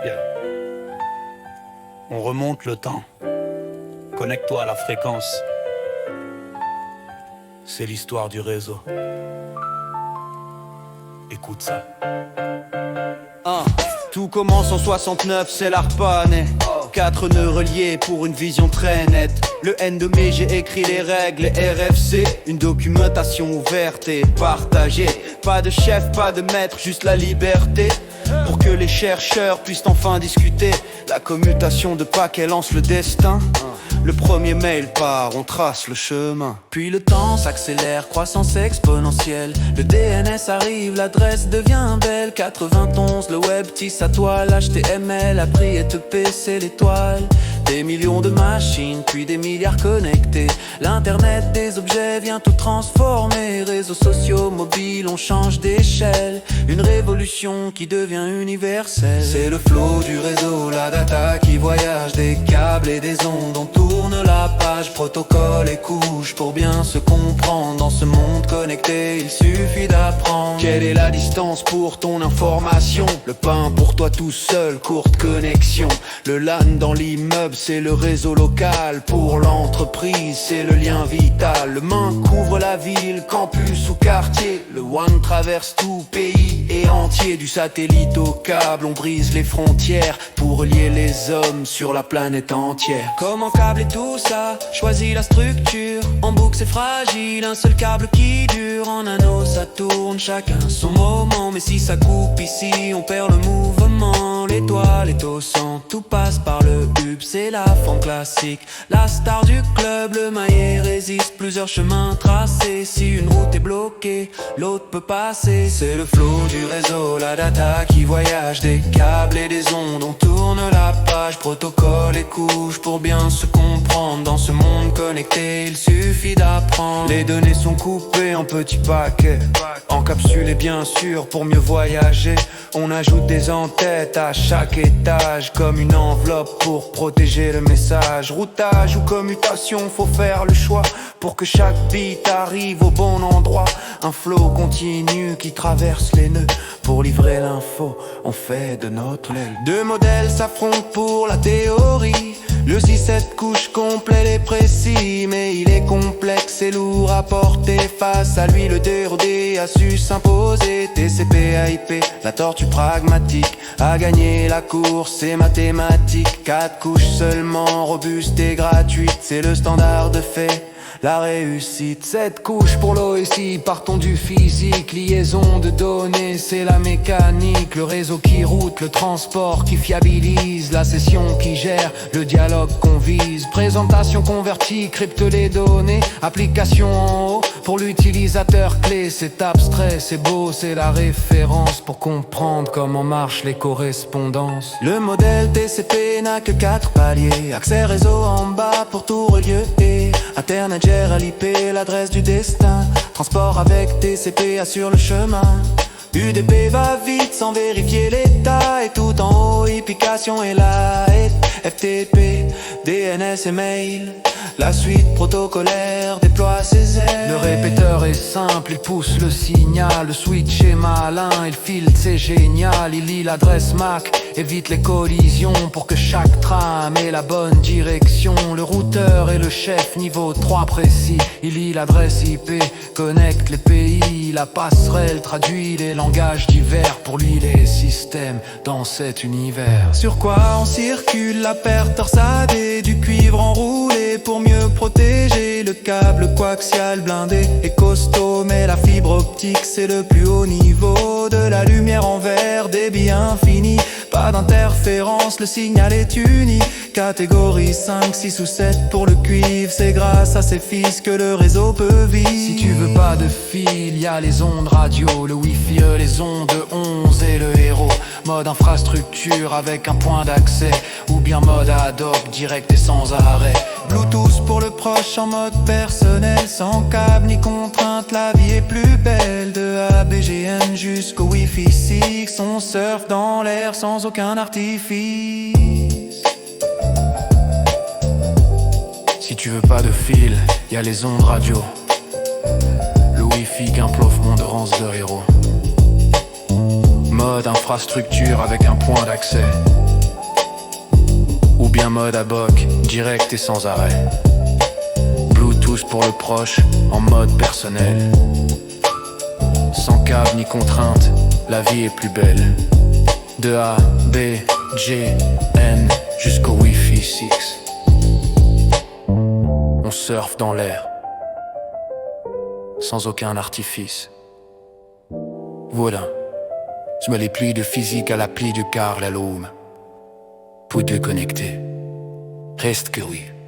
Bien. On remonte le temps. Connecte-toi à la fréquence. C'est l'histoire du réseau. Écoute ça. Tout commence en 69, c'est l'ARPANET. 4 nœuds reliés pour une vision très nette. Le N de mai, j'ai écrit les règles, les RFC. Une documentation ouverte et partagée. Pas de chef, pas de maître, juste la liberté. Pour que les chercheurs puissent enfin discuter. La commutation de paquets lance le destin. Le premier mail part, on trace le chemin. Puis le temps s'accélère, croissance exponentielle. Le DNS arrive, l'adresse devient belle. 91, le web tisse à toile. HTML, appris et PC, l'étoile. Des millions de machines, puis des milliards connectés. L'internet des objets vient tout transformer. Réseaux sociaux, mobiles, on change d'échelle. Une révolution qui devient universelle. C'est le flow du réseau, la data qui voyage. Des câbles et des ondes, on tourne la page. Protocole et couche pour bien se comprendre. Dans ce monde connecté, il suffit d'apprendre. Quelle est la distance pour ton information? Le pain pour toi tout seul, courte connexion. Le LAN dans l'immeuble, c'est le réseau local. Pour l'entreprise, c'est le lien vital. Le main couvre la ville, campus ou quartier. Le WAN traverse tout pays et entier. Du satellite au câble, on brise les frontières pour relier les hommes sur la planète entière. Comment câbler tout ça? Choisis la structure. En boucle c'est fragile, un seul câble qui dure. En anneau ça tourne, chacun son moment. Mais si ça coupe ici, on perd le mouvement. L'étoile est au centre, tout passe par le hub. C'est la forme classique, la star du club. Le maillet résiste, plusieurs chemins tracés. Si une route est bloquée, l'autre peut passer. C'est le flow du réseau, la data qui voyage. Des câbles et des ondes, on tourne la page. Protocole et couche pour bien se comprendre. Dans ce monde connecté, il suffit d'apprendre. Les données sont coupées en petits paquets, encapsulées bien sûr pour mieux voyager. On ajoute des en-têtes à chaque étage, comme une enveloppe pour protéger le message. Routage ou commutation, faut faire le choix pour que chaque bit arrive au bon endroit. Un flow continu qui traverse les nœuds. Pour livrer l'info, on fait de notre l'aile. Deux modèles s'affrontent pour la théorie. Le 6-7 couche complet et précis, mais il est complexe et lourd à porter. Face à lui le DRD a su s'imposer. TCP IP, la tortue pragmatique a gagné la course, c'est mathématique. 4 couches seulement, robuste et gratuite, c'est le standard de fait. La réussite, 7 couches pour l'OSI, partons du physique. Liaison de données, c'est la mécanique. Le réseau qui route, le transport qui fiabilise. La session qui gère, le dialogue qu'on vise. Présentation convertie, crypte les données. Application en haut, pour l'utilisateur clé. C'est abstrait, c'est beau, c'est la référence pour comprendre comment marchent les correspondances. Le modèle TCP n'a que 4 paliers. Accès réseau en bas pour tout relier. Internet gère à l'IP l'adresse du destin. Transport avec TCP assure le chemin. UDP va vite sans vérifier l'état. Et tout en haut, application est là. FTP, DNS et mail. La suite protocolaire déploie ses ailes. Le répéteur est simple, il pousse le signal. Le switch est malin, il filtre, c'est génial. Il lit l'adresse MAC, évite les collisions pour que chaque trame ait la bonne direction. Le routeur est le chef niveau 3 précis. Il lit l'adresse IP, connecte les pays. La passerelle traduit les langages divers. Pour lui les systèmes dans cet univers. Sur quoi on circule, la paire torsadée. Du cuivre enroulé pour mieux protéger. Le câble coaxial blindé est costaud, mais la fibre optique c'est le plus haut niveau. De la lumière en vert, débit infini. Pas d'interférence, le signal est uni. Catégorie 5, 6 ou 7 pour le cuivre. C'est grâce à ces fils que le réseau peut vivre. Si tu veux pas de fil, y a les ondes radio. Le wifi, les ondes 11 et le héros. Mode infrastructure avec un point d'accès. Ou bien mode ad hoc, direct et sans arrêt. Bluetooth pour le proche en mode personnel. Sans câble ni contrainte, la vie est plus belle. De ABGN jusqu'au Wi-Fi 6, on surfe dans l'air sans aucun artifice. Si tu veux pas de fil, y a les ondes radio. Le Wi-Fi qu'un plafond de rance de héros. Mode infrastructure avec un point d'accès. Ou bien mode ad hoc, direct et sans arrêt. Bluetooth pour le proche, en mode personnel. Sans câble ni contrainte, la vie est plus belle. De A, B, G, N jusqu'au Wi-Fi 6. On surfe dans l'air, sans aucun artifice. Voilà, je mets les plis de physique à l'appli de Carl Alum. Pour te connecter, reste curieux.